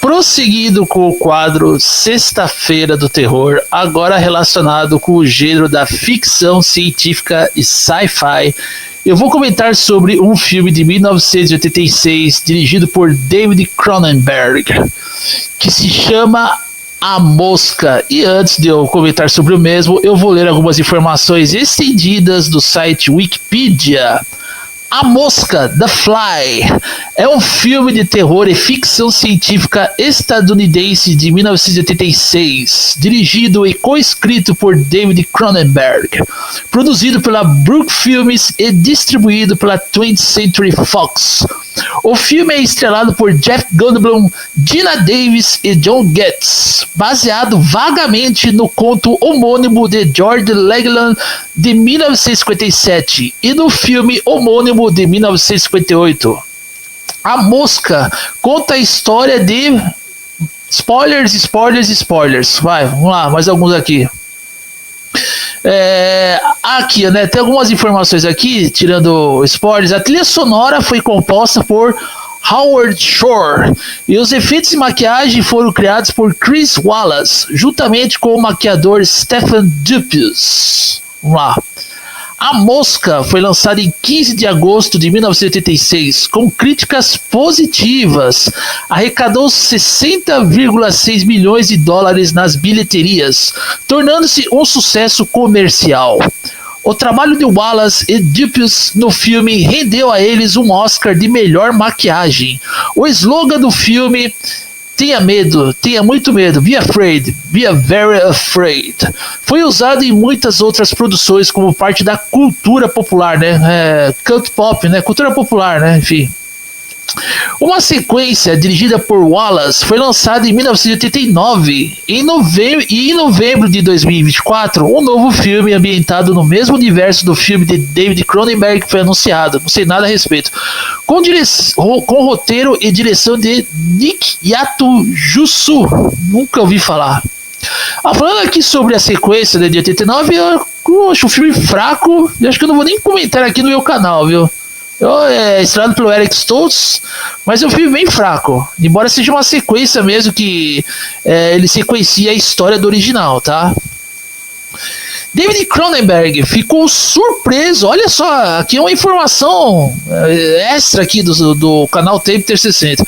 Prosseguindo com o quadro Sexta-feira do Terror, agora relacionado com o gênero da ficção científica e sci-fi, eu vou comentar sobre um filme de 1986 dirigido por David Cronenberg, que se chama A Mosca. E antes de eu comentar sobre o mesmo, eu vou ler algumas informações estendidas do site Wikipedia. A Mosca, The Fly, é um filme de terror e ficção científica estadunidense de 1986, dirigido e co-escrito por David Cronenberg, produzido pela Brook Filmes e distribuído pela 20th Century Fox. O filme é estrelado por Jeff Goldblum, Gina Davis e John Getz, baseado vagamente no conto homônimo de George Legland de 1957 e no filme homônimo de 1958. A Mosca conta a história de... Spoilers. Vai, vamos lá, mais alguns aqui. Aqui, né, tem algumas informações aqui, tirando spoilers. A trilha sonora foi composta por Howard Shore e os efeitos de maquiagem foram criados por Chris Wallace, juntamente com o maquiador Stephen Dupuis. Vamos lá. A Mosca foi lançada em 15 de agosto de 1986, com críticas positivas. Arrecadou 60,6 milhões de dólares nas bilheterias, tornando-se um sucesso comercial. O trabalho de Wallace e Dupuis no filme rendeu a eles um Oscar de melhor maquiagem. O slogan do filme... Tenha medo, tenha muito medo, be afraid, be very afraid. Foi usado em muitas outras produções como parte da cultura popular, né? Cult pop, né? Cultura popular, né? Enfim. Uma sequência dirigida por Wallace foi lançada em 1989 e em novembro de 2024 um novo filme ambientado no mesmo universo do filme de David Cronenberg foi anunciado. Não sei nada a respeito. Com roteiro e direção de Nick Yatujutsu. Nunca ouvi falar. Falando aqui sobre a sequência de 89, eu acho um filme fraco e acho que eu não vou nem comentar aqui no meu canal, viu? É estrelado pelo Eric Stoltz, mas é um filme bem fraco, embora seja uma sequência mesmo que ele sequencia a história do original, tá? David Cronenberg ficou surpreso, olha só, aqui é uma informação extra aqui do canal Tape 360.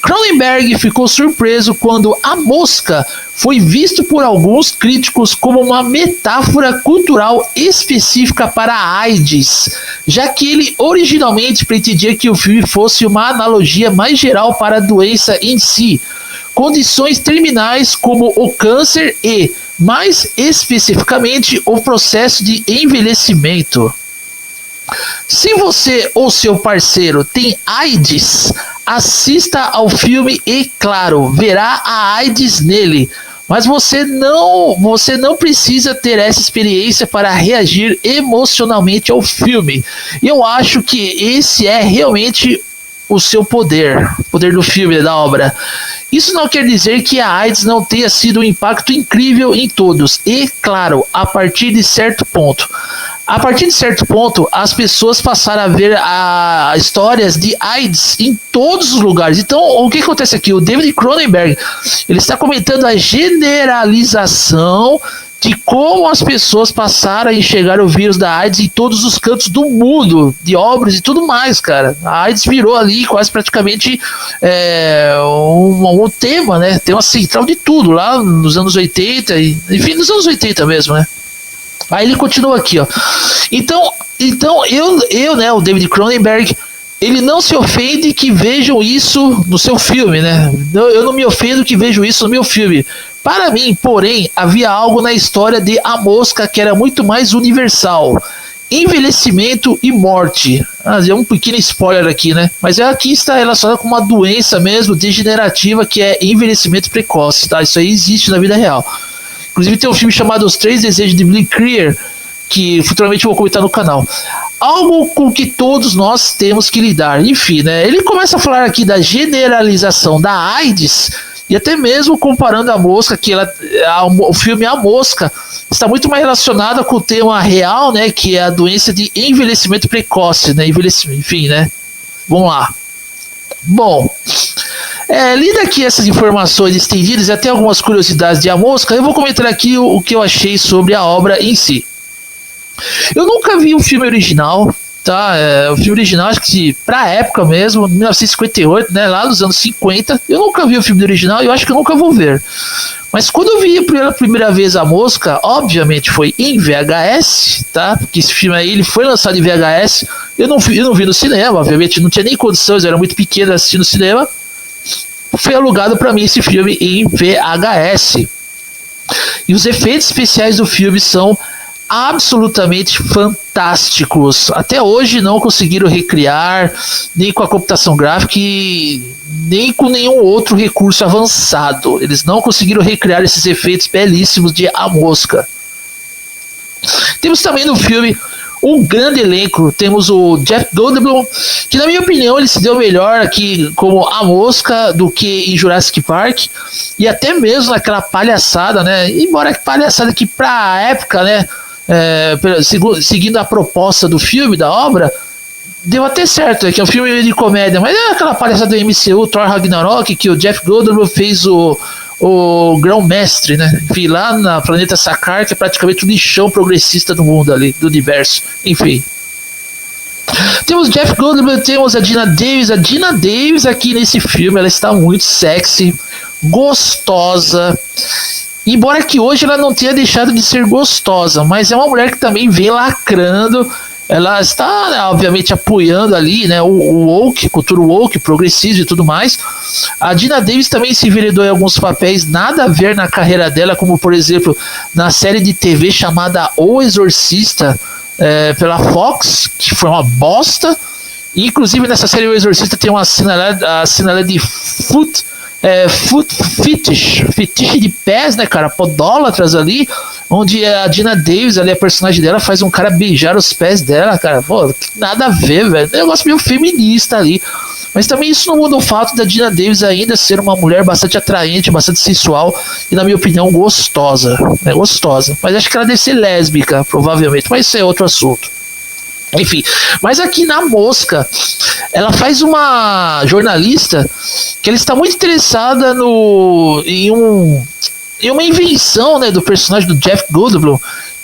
Cronenberg ficou surpreso quando A Mosca foi visto por alguns críticos como uma metáfora cultural específica para a AIDS, já que ele originalmente pretendia que o filme fosse uma analogia mais geral para a doença em si, condições terminais como o câncer e, mais especificamente, o processo de envelhecimento. Se você ou seu parceiro tem AIDS, assista ao filme e, claro, verá a AIDS nele. Mas você não precisa ter essa experiência para reagir emocionalmente ao filme. E eu acho que esse é realmente o seu poder do filme, da obra. Isso não quer dizer que a AIDS não tenha sido um impacto incrível em todos. E, claro, a partir de certo ponto, as pessoas passaram a ver histórias de AIDS em todos os lugares. Então, o que acontece aqui? O David Cronenberg, ele está comentando a generalização de como as pessoas passaram a enxergar o vírus da AIDS em todos os cantos do mundo, de obras e tudo mais, cara. A AIDS virou ali quase praticamente um tema, né? Tem uma central de tudo lá nos anos 80, enfim, nos anos 80 mesmo, né? Aí ele continua aqui, ó. Então eu, né, o David Cronenberg, ele não se ofende que vejam isso no seu filme, né? Eu não me ofendo que vejam isso no meu filme. Para mim, porém, havia algo na história de A Mosca que era muito mais universal. Envelhecimento e morte. É um pequeno spoiler aqui, né? Mas aqui está relacionado com uma doença mesmo degenerativa que é envelhecimento precoce, tá? Isso aí existe na vida real. Inclusive tem um filme chamado Os Três Desejos de Billy Creer, que futuramente eu vou comentar no canal. Algo com que todos nós temos que lidar. Enfim, né? Ele começa a falar aqui da generalização da AIDS e até mesmo comparando a Mosca, que o filme A Mosca está muito mais relacionado com o tema real, né? Que é a doença de envelhecimento precoce, né? Enfim, né? Vamos lá. Bom, Lida aqui essas informações estendidas e até algumas curiosidades de A Mosca, eu vou comentar aqui o que eu achei sobre a obra em si. Eu nunca vi o filme original, tá? O filme original, acho que pra época mesmo, 1958, né? Lá nos anos 50, eu nunca vi o filme original e eu acho que eu nunca vou ver. Mas quando eu vi pela primeira vez A Mosca, obviamente foi em VHS, tá? Porque esse filme aí ele foi lançado em VHS. Eu não vi no cinema, obviamente não tinha nem condições, eu era muito pequeno assistir no cinema. Foi alugado para mim esse filme em VHS. E os efeitos especiais do filme são absolutamente fantásticos. Até hoje não conseguiram recriar, nem com a computação gráfica e nem com nenhum outro recurso avançado. Eles não conseguiram recriar esses efeitos belíssimos de A Mosca. Temos também no filme um grande elenco. Temos o Jeff Goldblum, que na minha opinião ele se deu melhor aqui como A Mosca do que em Jurassic Park, e até mesmo naquela palhaçada, né? Embora que palhaçada que pra época, né, seguindo a proposta do filme, da obra, deu até certo, que é um filme de comédia, mas é aquela palhaçada do MCU, Thor Ragnarok, que o Jeff Goldblum fez o grão-mestre, né? Enfim, lá na Planeta Sakaar, que é praticamente o lixão progressista do mundo ali, do universo. Enfim. Temos Jeff Goldblum, temos a Geena Davis. A Geena Davis aqui nesse filme, ela está muito sexy, gostosa. Embora que hoje ela não tenha deixado de ser gostosa, mas é uma mulher que também vem lacrando. Ela está, né, obviamente, apoiando ali, né, o woke, cultura woke, progressismo e tudo mais. A Geena Davis também se enveredou em alguns papéis nada a ver na carreira dela, como, por exemplo, na série de TV chamada O Exorcista, pela Fox, que foi uma bosta. E, inclusive, nessa série O Exorcista tem uma cena lá, a cena lá de foot fetiche de pés, né, cara, podólatras ali, onde a Geena Davis, ali, a personagem dela, faz um cara beijar os pés dela, cara, pô, nada a ver, velho, negócio meio feminista ali, mas também isso não muda o fato da Geena Davis ainda ser uma mulher bastante atraente, bastante sensual e, na minha opinião, gostosa, né, gostosa, mas acho que ela deve ser lésbica, provavelmente, mas isso é outro assunto. Enfim, mas aqui na Mosca, ela faz uma jornalista que ela está muito interessada em uma invenção, né, do personagem do Jeff Goldblum,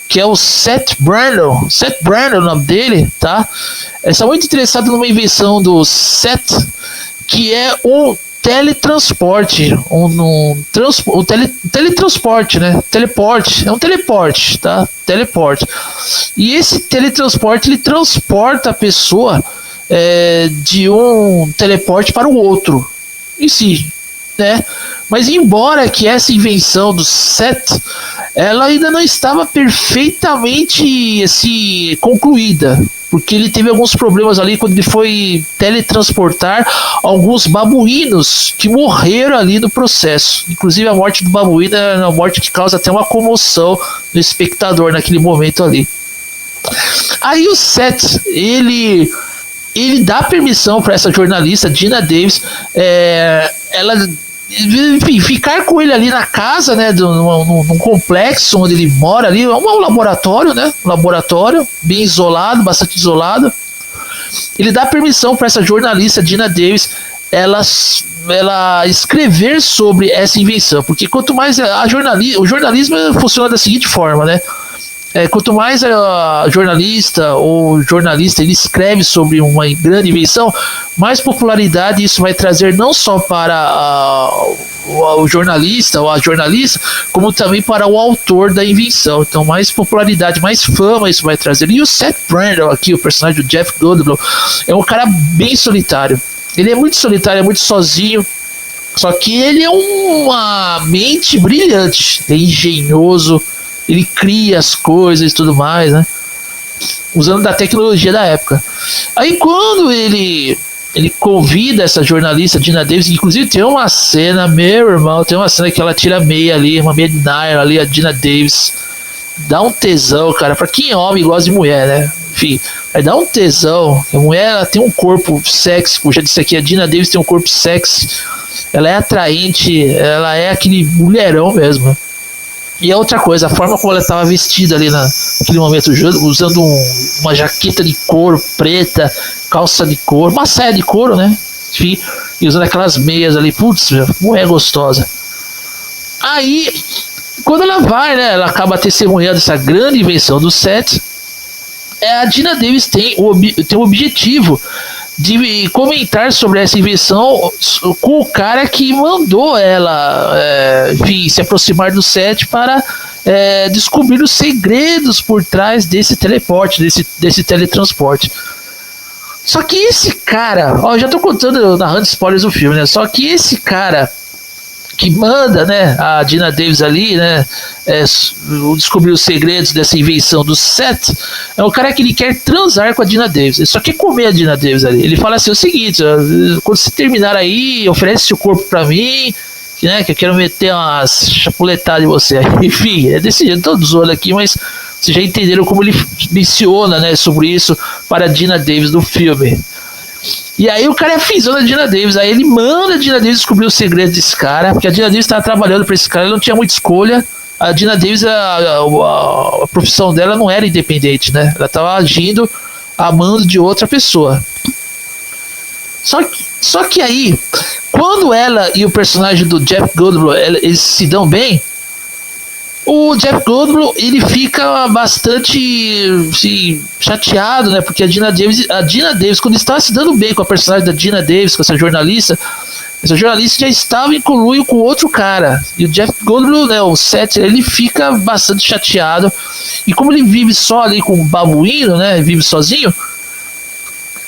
que é o Seth Brandon. Seth Brandon é o nome dele, tá? Ela está muito interessada numa invenção do Seth, que é um teletransporte, teletransporte, né? Teleporte, é um teleporte, tá? Teleporte. E esse teletransporte ele transporta a pessoa de um teleporte para o outro, em si, né? Mas embora que essa invenção do Seth, ela ainda não estava perfeitamente assim concluída, porque ele teve alguns problemas ali quando ele foi teletransportar alguns babuínos que morreram ali no processo. Inclusive a morte do babuíno é uma morte que causa até uma comoção no espectador naquele momento ali. Aí o Seth, ele dá permissão para essa jornalista, Geena Davis, ela, enfim, ficar com ele ali na casa, né, num complexo onde ele mora ali, é um laboratório, né, um laboratório bem isolado, bastante isolado. Ele dá permissão para essa jornalista, Geena Davis, ela escrever sobre essa invenção, porque quanto mais o jornalismo funciona da seguinte forma, né? Quanto mais a jornalista ou jornalista ele escreve sobre uma grande invenção, mais popularidade isso vai trazer não só para o jornalista ou a jornalista, como também para o autor da invenção. Então, mais popularidade, mais fama isso vai trazer. E o Seth Brandon aqui, o personagem do Jeff Goldblum, é um cara bem solitário. Ele é muito solitário, é muito sozinho. Só que ele é uma mente brilhante, é engenhoso. Ele cria as coisas e tudo mais, né? Usando da tecnologia da época. Aí quando ele convida essa jornalista, Geena Davis, inclusive tem uma cena, meu irmão, tem uma cena que ela tira meia ali, uma meia de nylon ali, a Geena Davis. Dá um tesão, cara. Pra quem é homem gosta de mulher, né? Enfim, aí dá um tesão. A mulher ela tem um corpo sexy, como já disse aqui, a Geena Davis tem um corpo sexy. Ela é atraente, ela é aquele mulherão mesmo. E a outra coisa, a forma como ela estava vestida ali naquele momento, usando uma jaqueta de couro preta, calça de couro, uma saia de couro, né? Enfim, e usando aquelas meias ali, putz, mulher gostosa. Aí, quando ela vai, né, ela acaba testemunhando essa grande invenção do Seth. A Dina Davis tem o objetivo de comentar sobre essa invenção com o cara que mandou ela enfim, se aproximar do Seth para descobrir os segredos por trás desse teleporte, desse teletransporte. Só que esse cara, ó, eu já tô contando, narrando spoilers do filme, né? Só que esse cara que manda, né, a Dina Davis ali, né, descobrir os segredos dessa invenção do Seth, é o cara que ele quer transar com a Dina Davis, ele só quer comer a Dina Davis ali. Ele fala assim, o seguinte, quando você terminar aí, oferece seu corpo pra mim, né, que eu quero meter umas chapuletadas em você. Enfim, é desse jeito, tô zoando aqui, mas vocês já entenderam como ele menciona, né, sobre isso para a Dina Davis do filme. E aí o cara é afisão da Dina Davis, aí ele manda a Dina Davis descobrir os segredos desse cara, porque a Dina Davis estava trabalhando para esse cara, ele não tinha muita escolha. A Dina Davis, a profissão dela não era independente, né? Ela estava agindo a mando de outra pessoa. Só que aí, quando ela e o personagem do Jeff Goldblum, eles se dão bem, o Jeff Goldblum, ele fica bastante assim, chateado, né? Porque a Dina Davis, quando estava se dando bem com a personagem da Dina Davis, com essa jornalista já estava em conluio com outro cara. E o Jeff Goldblum, né, o Seth, ele fica bastante chateado. E como ele vive só ali com o babuíno, né? Vive sozinho.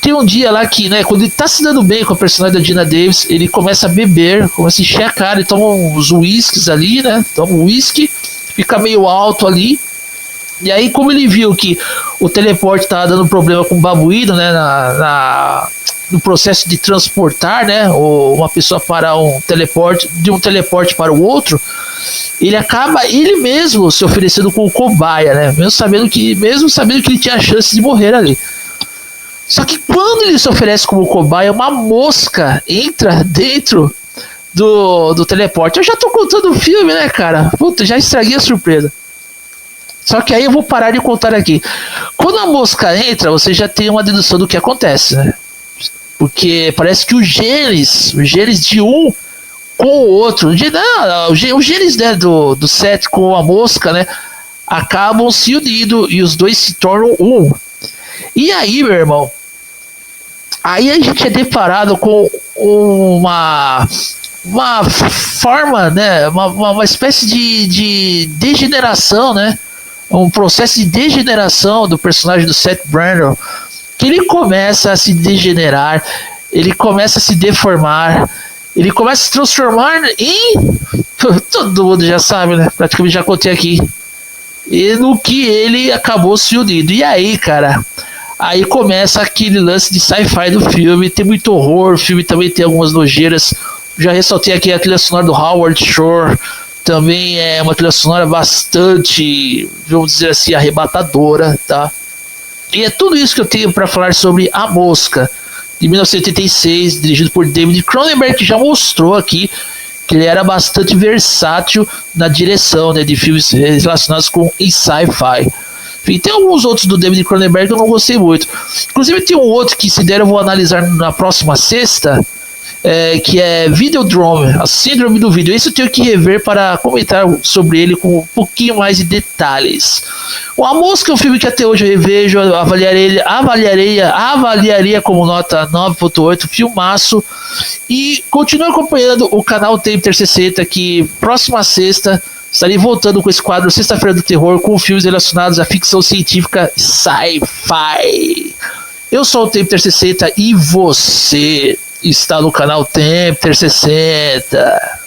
Tem um dia lá que, né, quando ele tá se dando bem com a personagem da Dina Davis, ele começa a beber, começa a encher a cara, ele toma uns whiskies ali, né? Toma um whisky, fica meio alto ali. E aí, como ele viu que o teleporte estava dando problema com o babuíno, né, no processo de transportar, né, uma pessoa para de um teleporte para o outro, ele acaba ele mesmo se oferecendo como cobaia, né, mesmo sabendo que ele tinha a chance de morrer ali. Só que quando ele se oferece como cobaia, uma mosca entra dentro do teleporte. Eu já tô contando o filme, né, cara? Puta, já estraguei a surpresa. Só que aí eu vou parar de contar aqui. Quando a mosca entra, você já tem uma dedução do que acontece, né? Porque parece que os genes de um com o outro, os genes, né, do Seth com a mosca, né, acabam se unindo e os dois se tornam um. E aí, meu irmão, aí a gente é deparado com uma forma, né, uma espécie de degeneração, né, um processo de degeneração do personagem do Seth Brandon, que ele começa a se degenerar, ele começa a se deformar, ele começa a se transformar em todo mundo já sabe, né, praticamente já contei aqui, e no que ele acabou se unindo. E aí, cara, aí começa aquele lance de sci-fi do filme, tem muito horror, o filme também tem algumas nojeiras. Já ressaltei aqui a trilha sonora do Howard Shore, também é uma trilha sonora bastante, vamos dizer assim, arrebatadora, tá? E é tudo isso que eu tenho para falar sobre A Mosca, de 1986, dirigido por David Cronenberg, que já mostrou aqui que ele era bastante versátil na direção, né, de filmes relacionados com sci-fi. Enfim, tem alguns outros do David Cronenberg que eu não gostei muito. Inclusive tem um outro que, se der, eu vou analisar na próxima sexta, que é Videodrome, a síndrome do vídeo. Isso eu tenho que rever para comentar sobre ele com um pouquinho mais de detalhes. A Mosca é um filme que até hoje eu revejo, avaliaria como nota 9.8, filmaço. E continue acompanhando o canal Tape 360, que próxima sexta estarei voltando com esse quadro Sexta-feira do Terror, com filmes relacionados à ficção científica sci-fi. Eu sou o Tape 360 e você está no canal Tape 360.